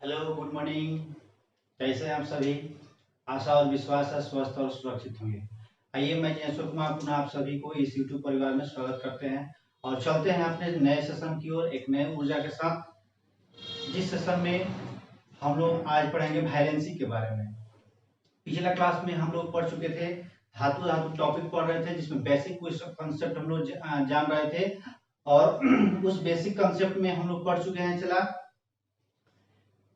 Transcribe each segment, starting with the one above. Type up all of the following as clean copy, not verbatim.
Hello, good morning. कैसे हैं आप सभी? आशा और विश्वास है स्वस्थ और सुरक्षित होंगे। आइए, मैं अशोक कुमार पुनः आप सभी को इस यूट्यूब परिवार में स्वागत करते हैं और चलते हैं अपने नए सेशन की ओर एक नए ऊर्जा के साथ। जिस सेशन में हम लोग आज पढ़ेंगे वैलेंसी के बारे में। पिछला क्लास में हम लोग पढ़ चुके थे, धातु धातु टॉपिक पढ़ रहे थे, जिसमें बेसिक कंसेप्ट हम लोग जान रहे थे और उस बेसिक कंसेप्ट में हम लोग पढ़ चुके हैं। चला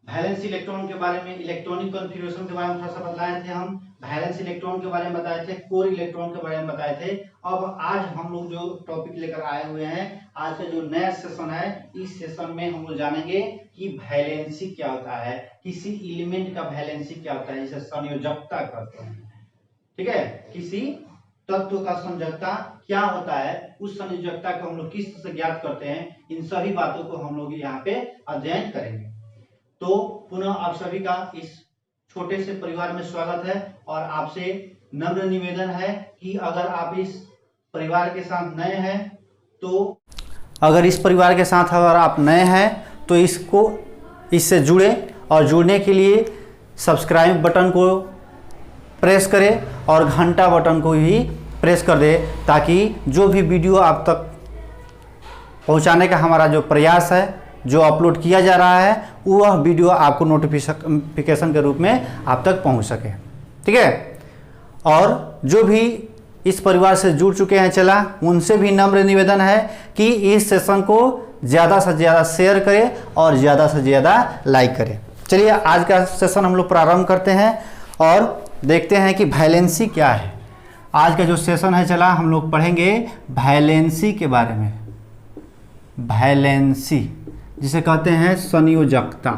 वैलेंस इलेक्ट्रॉन के बारे में, इलेक्ट्रॉनिक कॉन्फ़िगरेशन के बारे में थोड़ा सा बताए थे हम। वैलेंस इलेक्ट्रॉन के बारे में बताए थे, कोर इलेक्ट्रॉन के बारे में बताए थे। अब आज हम लोग जो टॉपिक लेकर आए हुए हैं, आज का जो नया सेशन है, इस सेशन में हम लोग जानेंगे कि वैलेंसी क्या होता है, किसी एलिमेंट का वैलेंसी क्या होता है, जिसे संयोजकता कहते हैं। ठीक है, किसी तत्व का संयोजकता क्या होता है, उस संयोजकता को हम लोग किस तरह से ज्ञात करते हैं, इन सभी बातों को हम लोग यहाँ पे अध्ययन करेंगे। तो पुनः आप सभी का इस छोटे से परिवार में स्वागत है और आपसे नम्र निवेदन है कि अगर आप इस परिवार के साथ नए हैं तो इससे जुड़े और जुड़ने के लिए सब्सक्राइब बटन को प्रेस करें और घंटा बटन को भी प्रेस कर दे, ताकि जो भी वीडियो आप तक पहुंचाने का हमारा जो प्रयास है, जो अपलोड किया जा रहा है, वह वीडियो आपको नोटिफिकेशन के रूप में आप तक पहुंच सके। ठीक है, और जो भी इस परिवार से जुड़ चुके हैं चला, उनसे भी नम्र निवेदन है कि इस सेशन को ज़्यादा से ज़्यादा शेयर करें और ज़्यादा से ज़्यादा लाइक करें। चलिए, आज का सेशन हम लोग प्रारंभ करते हैं और देखते हैं कि वैलेंसी क्या है। आज का जो सेशन है चला, हम लोग पढ़ेंगे वैलेंसी के बारे में। वैलेंसी जिसे कहते हैं संयोजकता।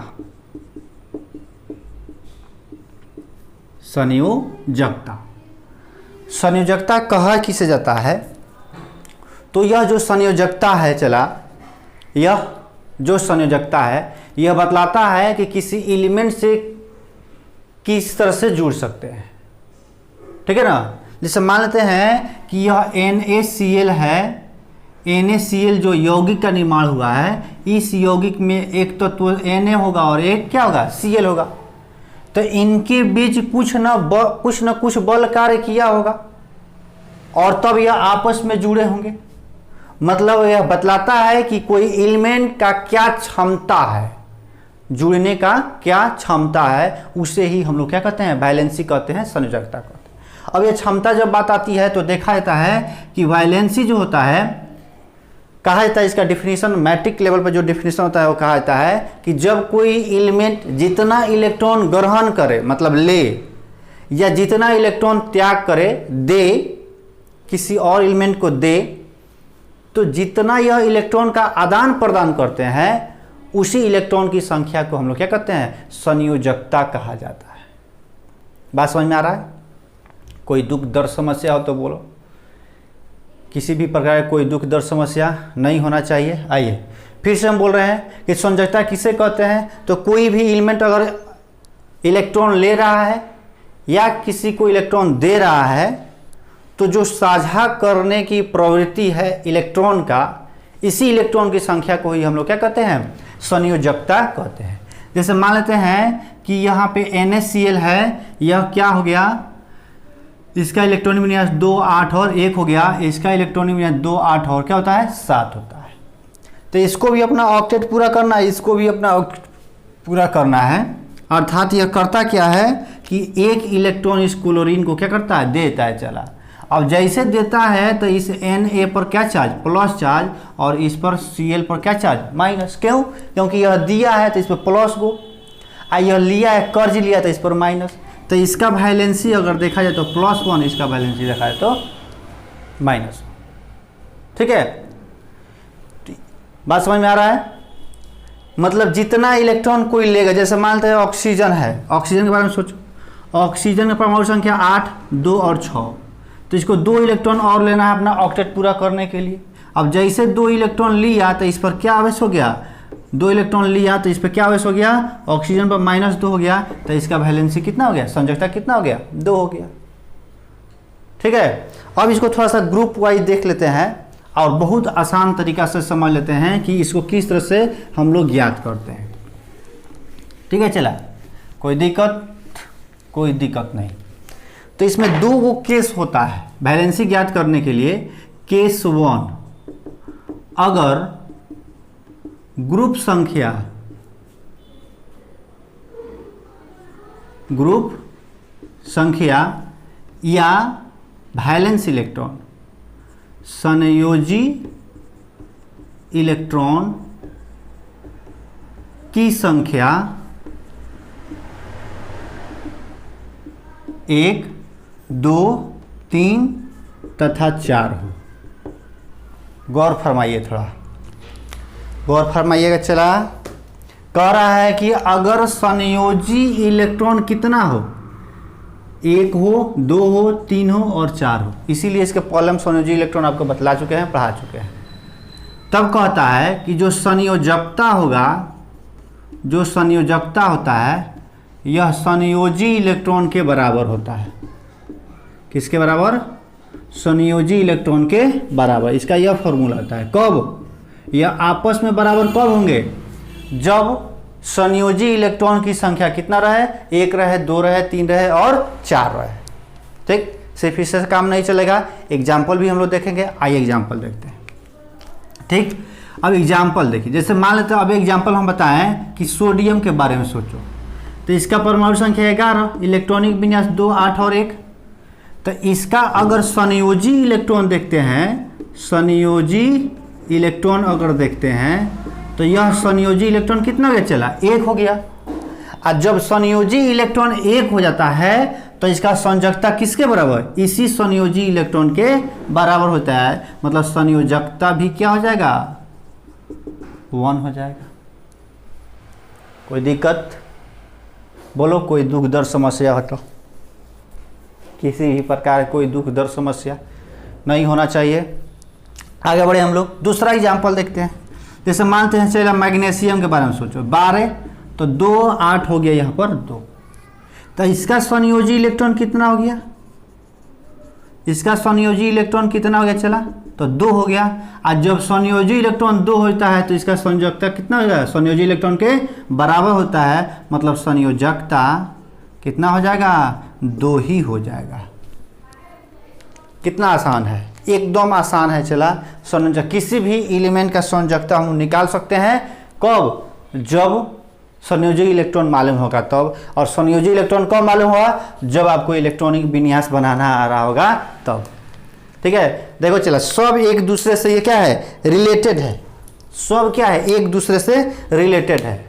संयोजकता संयोजकता कहा किसे जाता है? तो यह जो संयोजकता है चला, यह जो संयोजकता है, यह बतलाता है कि किसी एलिमेंट से किस तरह से जुड़ सकते हैं। ठीक है ना। जैसे मान लेते हैं कि यह NaCl है, NaCl जो यौगिक का निर्माण हुआ है, इस यौगिक में एक तत्व Na होगा और एक क्या होगा, Cl होगा। तो इनके बीच कुछ न कुछ बल कार्य किया होगा और तब यह आपस में जुड़े होंगे। मतलब यह बतलाता है कि कोई एलिमेंट का क्या क्षमता है, जुड़ने का क्या क्षमता है, उसे ही हम लोग क्या कहते हैं, वैलेंसी कहते हैं, संयोजकता कहते हैं। अब यह क्षमता जब बात आती है तो देखा जाता है कि वैलेंसी जो होता है, कहा जाता है, इसका डिफिनीशन मैट्रिक लेवल पर जो डिफिनीशन होता है वो कहा जाता है कि जब कोई एलिमेंट जितना इलेक्ट्रॉन ग्रहण करे, मतलब ले, या जितना इलेक्ट्रॉन त्याग करे, दे, किसी और एलिमेंट को दे, तो जितना यह इलेक्ट्रॉन का आदान प्रदान करते हैं, उसी इलेक्ट्रॉन की संख्या को हम लोग क्या कहते हैं, संयोजकता कहा जाता है। बात समझ में आ रहा है? कोई दुख दर्द समस्या हो तो बोलो। किसी भी प्रकार की कोई दुख दर्द समस्या नहीं होना चाहिए। आइए फिर से हम बोल रहे हैं कि संयोजकता किसे कहते हैं। तो कोई भी एलिमेंट अगर इलेक्ट्रॉन ले रहा है या किसी को इलेक्ट्रॉन दे रहा है, तो जो साझा करने की प्रवृत्ति है इलेक्ट्रॉन का, इसी इलेक्ट्रॉन की संख्या को ही हम लोग क्या कहते हैं, संयोजकता कहते हैं। जैसे मान लेते हैं कि यहाँ पे NaCl है, यह क्या हो गया, इसका इलेक्ट्रॉनिक विन्यास 2 8 और 1 हो गया, इसका इलेक्ट्रॉनिक विन्यास 2 8 और क्या होता है, 7 होता है। तो इसको भी अपना ऑक्टेट पूरा करना है, इसको भी अपना ऑक्टेट पूरा करना है। अर्थात यह करता क्या है कि एक इलेक्ट्रॉन इस क्लोरीन को क्या करता है, देता है। चला, अब जैसे देता है तो इस Na पर क्या चार्ज, प्लस चार्ज, और इस पर Cl पर क्या चार्ज, माइनस। क्यों? क्योंकि यह दिया है तो इस पर प्लस गो, यह लिया है, कर्ज लिया तो इस पर माइनस। तो इसका वैलेंसी अगर देखा जाए तो +1, इसका वैलेंसी देखा जाए तो -1। ठीक है, बात समझ में आ रहा है? मतलब जितना इलेक्ट्रॉन कोई लेगा, जैसे मानते हैं ऑक्सीजन है, ऑक्सीजन के बारे में सोचो। ऑक्सीजन का परमाणु संख्या 8, 2 और 6, तो इसको 2 इलेक्ट्रॉन और लेना है अपना ऑक्टेट पूरा करने के लिए। अब जैसे 2 इलेक्ट्रॉन लिया तो इस पर क्या आवेश हो गया, 2 इलेक्ट्रॉन लिया तो इस पर क्या आवेश हो गया, ऑक्सीजन पर -2 हो गया, तो इसका वैलेंसी कितना हो गया, संयोजकता कितना हो गया, 2 हो गया। ठीक है, अब इसको थोड़ा सा ग्रुप वाइज देख लेते हैं और बहुत आसान तरीका से समझ लेते हैं कि इसको किस तरह से हम लोग ज्ञात करते हैं। ठीक है चला, कोई दिक्कत नहीं। तो इसमें दो वो केस होता है वैलेंसी ज्ञात करने के लिए। केस 1, अगर ग्रुप संख्या या वैलेंस इलेक्ट्रॉन, संयोजी इलेक्ट्रॉन की संख्या 1, 2, 3 तथा 4 हो। गौर फरमाइए, थोड़ा गौर फरमाइएगा। चला, कह रहा है कि अगर संयोजी इलेक्ट्रॉन कितना हो, 1 हो, 2 हो, 3 हो और 4 हो। इसीलिए इसके कॉलम संयोजी इलेक्ट्रॉन आपको बतला चुके हैं, पढ़ा चुके हैं। तब कहता है कि जो संयोजकता होगा, जो संयोजकता होता है, यह संयोजी इलेक्ट्रॉन के बराबर होता है। किसके बराबर? संयोजी इलेक्ट्रॉन के बराबर। इसका यह फॉर्मूला होता है। कब? यह आपस में बराबर कब होंगे? जब संयोजी इलेक्ट्रॉन की संख्या कितना रहे, 1 रहे, 2 रहे, 3 रहे और 4 रहे। ठीक, सिर्फ इससे काम नहीं चलेगा, एग्जाम्पल भी हम लोग देखेंगे। आइए एग्जाम्पल देखते हैं। ठीक, अब एग्जाम्पल देखिए। जैसे मान लेते हैं, अब एग्जाम्पल हम बताएं कि सोडियम के बारे में सोचो। तो इसका परमाणु संख्या 11, इलेक्ट्रॉनिक विन्यास 2, 8 और 1। तो इसका अगर संयोजी इलेक्ट्रॉन देखते हैं, संयोजी इलेक्ट्रॉन अगर देखते हैं, तो यह संयोजी इलेक्ट्रॉन कितना हो गया? चला, 1 हो गया। और जब संयोजी इलेक्ट्रॉन 1 हो जाता है तो इसका संयोजकता किसके बराबर? इसी संयोजी इलेक्ट्रॉन के बराबर होता है। मतलब संयोजकता भी क्या हो जाएगा? 1 हो जाएगा। कोई दिक्कत? बोलो, कोई दुख दर्द समस्या हो तो? किसी भी प्रकार कोई दुख दर्द समस्या नहीं होना चाहिए। आगे बढ़े हम लोग, दूसरा एग्जाम्पल देखते हैं। जैसे मानते हैं, चलो मैग्नीशियम के बारे में सोचो। 12 तो 2, 8 हो गया, यहाँ पर 2। तो इसका संयोजी इलेक्ट्रॉन कितना हो गया? इसका संयोजी इलेक्ट्रॉन कितना हो गया? चला, तो 2 हो गया। और जब संयोजी इलेक्ट्रॉन 2 होता है तो इसका संयोजकता कितना हो जाएगा? संयोजी इलेक्ट्रॉन के बराबर होता है। मतलब संयोजकता कितना हो जाएगा? 2 ही हो जाएगा। कितना आसान है, एकदम आसान है। चला, संयोजक किसी भी एलिमेंट का संयोजकता हम निकाल सकते हैं। कब? जब संयोजी इलेक्ट्रॉन मालूम होगा तब। और संयोजी इलेक्ट्रॉन कब मालूम होगा? जब आपको इलेक्ट्रॉनिक विन्यास बनाना आ रहा होगा तब। ठीक है, देखो चला, सब एक दूसरे से ये क्या है? रिलेटेड है। सब क्या है? एक दूसरे से रिलेटेड है।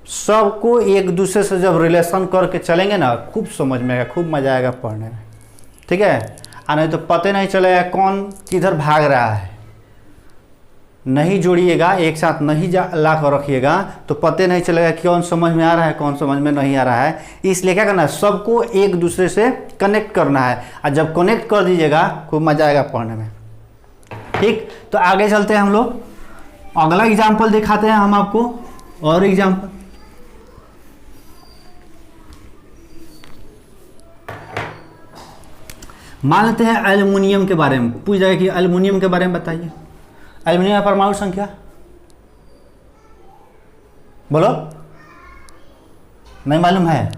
सबको एक दूसरे से जब रिलेशन करके चलेंगे ना, खूब समझ में आएगा, खूब मजा आएगा पढ़ने में। ठीक है, और नहीं तो पता नहीं चलेगा कौन किधर भाग रहा है। नहीं जोड़िएगा, एक साथ नहीं ला कर रखिएगा तो पता नहीं चलेगा कौन समझ में आ रहा है, कौन समझ में नहीं आ रहा है। इसलिए क्या करना है? सबको एक दूसरे से कनेक्ट करना है। और जब कनेक्ट कर दीजिएगा, खूब मजा आएगा पढ़ने में। ठीक, तो आगे चलते हैं हम लोग। अगला एग्जाम्पल दिखाते हैं हम आपको। और एग्जाम्पल, मान लेते हैं एल्युमिनियम के बारे में। पूछ जाएगा कि एल्युमिनियम के बारे में बताइए। एल्युमिनियम का परमाणु संख्या बोलो, नहीं मालूम है?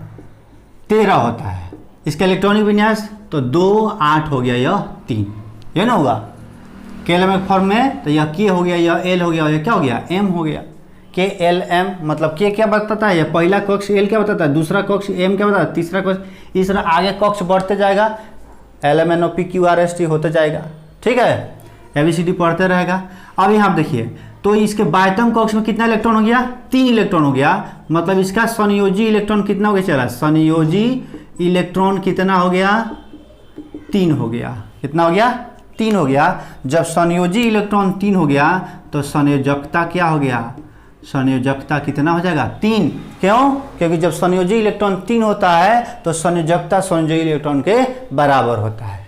13 होता है। इसका इलेक्ट्रॉनिक विन्यास तो 2, 8 हो गया, यह 3। यह ना होगा केएलएम फॉर्म में, तो यह के हो गया, यह एल हो गया, यह क्या हो गया? एम हो गया। के एल एम मतलब के क्या बताता है? यह पहला कक्ष एल क्या बताता है, दूसरा कक्ष एम क्या बताता है, तीसरा कक्ष। इस तरह आगे कक्ष बढ़ते जाएगा, L M N O P Q R S T होते जाएगा। ठीक है, एबीसीडी पढ़ते रहेगा। अब यहाँ देखिए, तो इसके बाह्यतम कक्ष में कितना इलेक्ट्रॉन हो गया? 3 इलेक्ट्रॉन हो गया। मतलब इसका संयोजी इलेक्ट्रॉन कितना हो गया? चला, संयोजी इलेक्ट्रॉन कितना हो गया? 3 हो गया। कितना हो गया? 3 हो गया। जब संयोजी इलेक्ट्रॉन 3 हो गया तो संयोजकता क्या हो गया? संयोजकता कितना हो जाएगा? 3। क्यों? क्योंकि जब संयोजी इलेक्ट्रॉन 3 होता है तो संयोजकता संयोजी इलेक्ट्रॉन के बराबर होता है।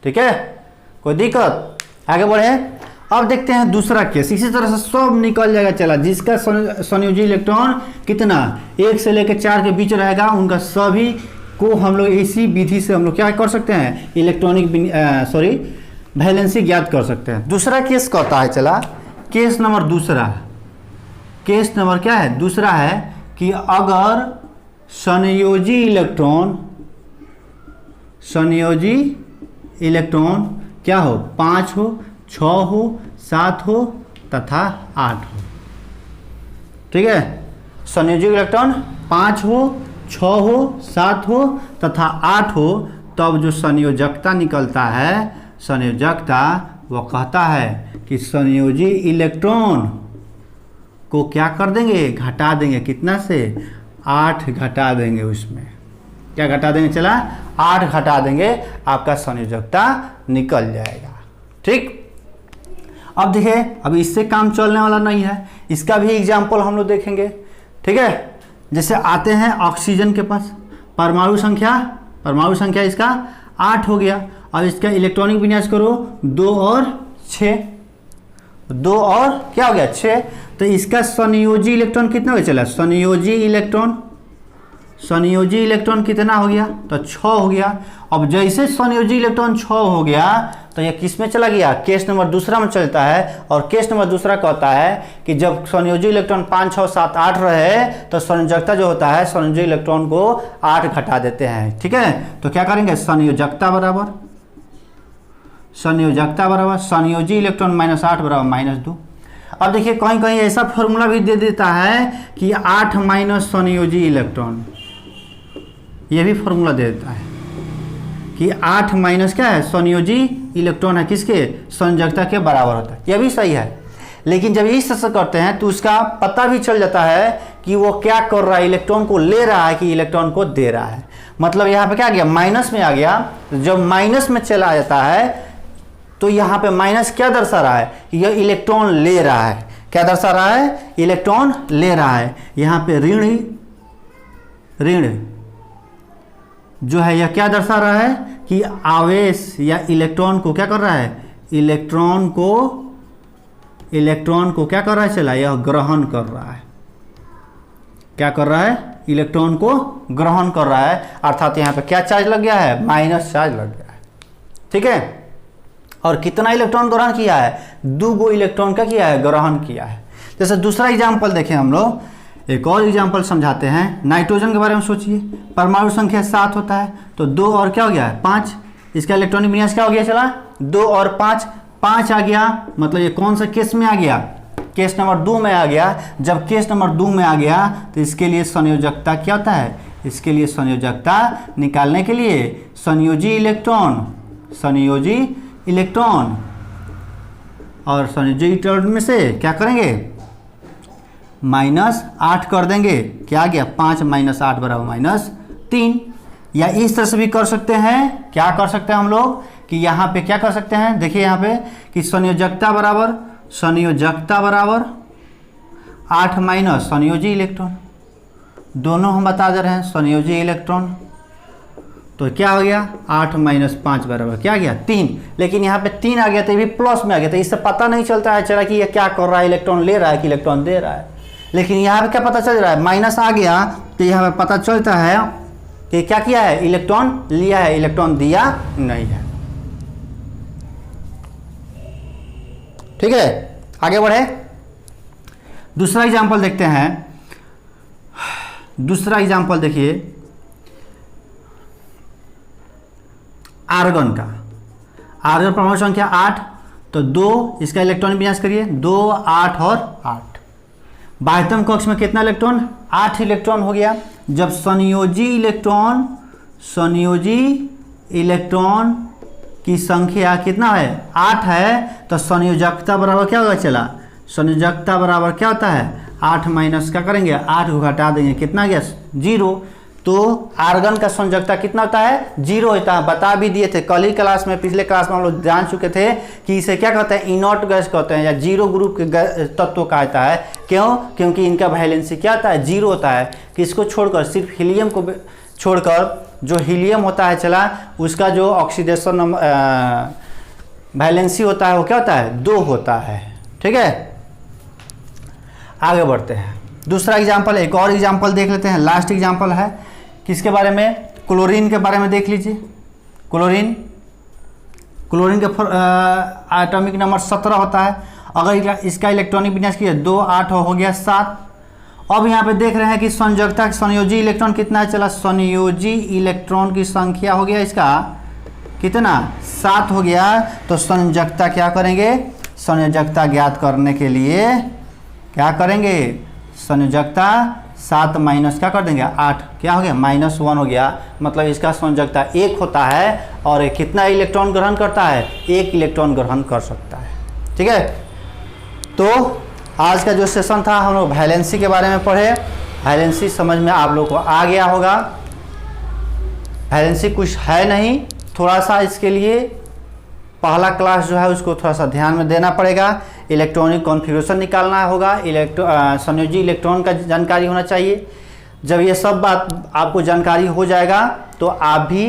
ठीक है, कोई दिक्कत? आगे बढ़े। अब देखते हैं दूसरा केस। इसी तरह से सब निकल जाएगा। चला, जिसका संयोजी इलेक्ट्रॉन कितना 1 से लेकर 4 के बीच रहेगा, उनका सभी को हम लोग इसी विधि से हम लोग क्या कर सकते हैं? इलेक्ट्रॉनिक वैलेंसी ज्ञात कर सकते हैं। दूसरा केस कहता है, चला केस नंबर दूसरा, केस नंबर क्या है? दूसरा है कि अगर संयोजी इलेक्ट्रॉन क्या हो, 5 हो, 6 हो, 7 हो तथा 8 हो। ठीक है, संयोजी इलेक्ट्रॉन 5 हो, 6 हो, 7 हो तथा 8 हो, तब जो संयोजकता निकलता है, संयोजकता वो कहता है कि संयोजी इलेक्ट्रॉन को क्या कर देंगे, घटा देंगे। कितना से, 8 घटा देंगे। उसमें क्या घटा देंगे, चला 8 घटा देंगे, आपका संयोजकता निकल जाएगा। ठीक, अब देखिए, अब इससे काम चलने वाला नहीं है, इसका भी एग्जाम्पल हम लोग देखेंगे। ठीक है, जैसे आते हैं ऑक्सीजन के पास, परमाणु संख्या इसका 8 हो गया। अब इसका इलेक्ट्रॉनिक विन्यास करो, 2 और 6, 2 और क्या हो गया, 6। तो इसका संयोजी इलेक्ट्रॉन कितना हो गया, चला संयोजी इलेक्ट्रॉन कितना हो गया, तो 6 हो गया। अब जैसे संयोजी इलेक्ट्रॉन 6 हो गया तो यह किस में चला गया, केस नंबर दूसरा में चलता है। और केस नंबर दूसरा कहता है कि जब संयोजी इलेक्ट्रॉन 5, 6, 7, 8 रहे तो संयोजकता जो होता है, संयोजी इलेक्ट्रॉन को 8 घटा देते हैं। ठीक है, तो क्या करेंगे, संयोजकता बराबर संयोजी इलेक्ट्रॉन -8 बराबर -2। अब देखिए, कहीं कहीं ऐसा फॉर्मूला भी दे देता है कि 8 माइनस संयोजी इलेक्ट्रॉन, ये भी फॉर्मूला दे देता है कि 8 माइनस क्या है, संयोजी इलेक्ट्रॉन है, किसके, संयोजकता के बराबर होता है। यह भी सही है, लेकिन जब इस तरह से करते हैं तो उसका पता भी चल जाता है कि वो क्या कर रहा है, इलेक्ट्रॉन को ले रहा है कि इलेक्ट्रॉन को दे रहा है। मतलब यहाँ पे क्या आ गया, माइनस में आ गया। जब माइनस में चला जाता है तो यहाँ पे माइनस क्या दर्शा रहा है, यह इलेक्ट्रॉन ले रहा है। क्या दर्शा रहा है, इलेक्ट्रॉन ले रहा है। यहाँ पे ऋण जो है, यह क्या दर्शा रहा है कि आवेश या इलेक्ट्रॉन को क्या कर रहा है, इलेक्ट्रॉन को क्या कर रहा है, चला यह ग्रहण कर रहा है। क्या कर रहा है, इलेक्ट्रॉन को ग्रहण कर रहा है, अर्थात यहाँ पे क्या चार्ज लग गया है, माइनस चार्ज लग गया है। ठीक है, और कितना इलेक्ट्रॉन ग्रहण किया है, 2 इलेक्ट्रॉन का किया है, ग्रहण किया है। जैसे दूसरा एग्जाम्पल देखें हम लोग, एक और एग्जाम्पल समझाते हैं। नाइट्रोजन के बारे में सोचिए, परमाणु संख्या 7 होता है, तो 2 और क्या हो गया, 5। इसका इलेक्ट्रॉनिक विन्यास क्या हो गया, चला 2 और 5 आ गया। मतलब ये कौन सा केस में आ गया, केस नंबर 2 में आ गया। जब केस नंबर 2 में आ गया तो इसके लिए संयोजकता क्या होता है, इसके लिए संयोजकता निकालने के लिए संयोजी इलेक्ट्रॉन और संयोजी इलेक्ट्रॉन में से क्या करेंगे, -8 कर देंगे। क्या आ गया, 5 - 8 बराबर -3। या इस तरह से भी कर सकते हैं। क्या कर सकते हैं हम लोग कि यहाँ पे क्या कर सकते हैं, देखिए यहाँ पे कि संयोजकता बराबर 8 माइनस संयोजी इलेक्ट्रॉन, दोनों हम बता दे रहे हैं संयोजी इलेक्ट्रॉन। तो क्या हो गया, 8 - 5 बराबर क्या आ गया, 3। लेकिन यहाँ पे 3 आ गया तो ये भी प्लस में आ गया, तो इससे पता नहीं चलता है चला कि ये क्या कर रहा है, इलेक्ट्रॉन ले रहा है कि इलेक्ट्रॉन दे रहा है। लेकिन यहाँ पे क्या पता चल रहा है, माइनस आ गया तो यहाँ पे पता चलता है कि क्या किया है, इलेक्ट्रॉन लिया है, इलेक्ट्रॉन दिया नहीं है। ठीक है, आगे बढ़े, दूसरा एग्जाम्पल देखते हैं। दूसरा एग्जाम्पल देखिए, आर्गन का। आर्गन परमाणु संख्या 8, तो 2, इसका इलेक्ट्रॉनिक विन्यास करिए, 2, 8 और 8। बाह्यतम कक्ष में कितना इलेक्ट्रॉन, 8 इलेक्ट्रॉन हो गया। जब संयोजी इलेक्ट्रॉन की संख्या कितना है, 8 है, तो संयोजकता बराबर क्या होगा, चला संयोजकता बराबर क्या होता है, 8 माइनस क्या करेंगे, 8 को घटा देंगे, कितना गया, 0। तो आर्गन का संयोजकता कितना होता है, 0 होता है। बता भी दिए थे कल ही क्लास में, पिछले क्लास में हम लोग जान चुके थे कि इसे क्या कहते हैं, इनॉट गैस कहते हैं या 0 ग्रुप के तत्व कहता है। क्यों, क्योंकि इनका वैलेंसी क्या होता है, 0 होता है। किसको छोड़कर, सिर्फ हीलियम को छोड़कर, जो हीलियम होता है चला, उसका जो ऑक्सीडेशन वैलेंसी होता है वो क्या होता है, 2 होता है। ठीक है, आगे बढ़ते हैं। दूसरा एग्जाम्पल, एक और एग्जाम्पल देख लेते हैं। लास्ट एग्जाम्पल है किसके बारे में, क्लोरीन के बारे में देख लीजिए। क्लोरीन के एटॉमिक नंबर 17 होता है। अगर इसका इलेक्ट्रॉनिक विन्यास किया, 2, 8 हो गया 7, अब यहाँ पे देख रहे हैं कि संयोजकता संयोजी इलेक्ट्रॉन कितना है, चला संयोजी इलेक्ट्रॉन की संख्या हो गया इसका कितना 7 हो गया। तो संयोजकता क्या करेंगे, संयोजकता ज्ञात करने के लिए क्या करेंगे, संयोजकता 7 माइनस क्या कर देंगे 8, क्या हो गया -1 हो गया। मतलब इसका संयोजकता 1 होता है और ये कितना इलेक्ट्रॉन ग्रहण करता है, 1 इलेक्ट्रॉन ग्रहण कर सकता है। ठीक है, तो आज का जो सेशन था हम लोग वैलेंसी के बारे में पढ़े। वैलेंसी समझ में आप लोग को आ गया होगा। वैलेंसी कुछ है नहीं, थोड़ा सा इसके लिए पहला क्लास जो है उसको थोड़ा सा ध्यान में देना पड़ेगा। इलेक्ट्रॉनिक कॉन्फ़िगरेशन निकालना होगा, संयोजी इलेक्ट्रॉन का जानकारी होना चाहिए। जब ये सब बात आपको जानकारी हो जाएगा तो आप भी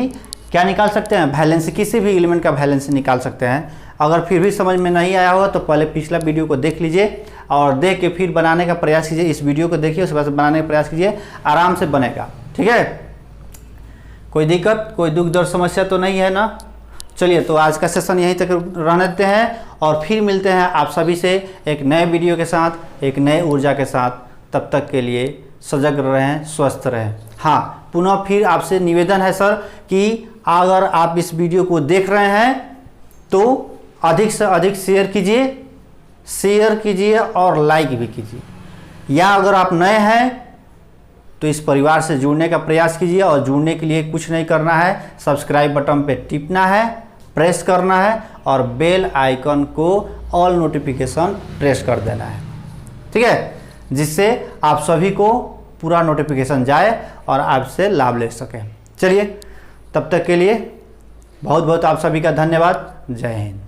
क्या निकाल सकते हैं, वैलेंसी, किसी भी एलिमेंट का वैलेंसी निकाल सकते हैं। अगर फिर भी समझ में नहीं आया होगा तो पहले पिछला वीडियो को देख लीजिए और देख के फिर बनाने का प्रयास कीजिए। इस वीडियो को देखिए उसके बाद बनाने का प्रयास कीजिए, आराम से बनेगा। ठीक है, कोई दिक्कत कोई दुख दर्द समस्या तो नहीं है ना। चलिए, तो आज का सेशन यहीं तक रहने देते हैं और फिर मिलते हैं आप सभी से एक नए वीडियो के साथ, एक नए ऊर्जा के साथ। तब तक के लिए सजग रहें, स्वस्थ रहें। हाँ, पुनः फिर आपसे निवेदन है सर कि अगर आप इस वीडियो को देख रहे हैं तो अधिक से अधिक शेयर कीजिए और लाइक भी कीजिए। या अगर आप नए हैं तो इस परिवार से जुड़ने का प्रयास कीजिए और जुड़ने के लिए कुछ नहीं करना है, सब्सक्राइब बटन पे टिपना है, प्रेस करना है और बेल आइकन को ऑल नोटिफिकेशन प्रेस कर देना है। ठीक है, जिससे आप सभी को पूरा नोटिफिकेशन जाए और आपसे लाभ ले सकें। चलिए, तब तक के लिए बहुत बहुत आप सभी का धन्यवाद। जय हिंद।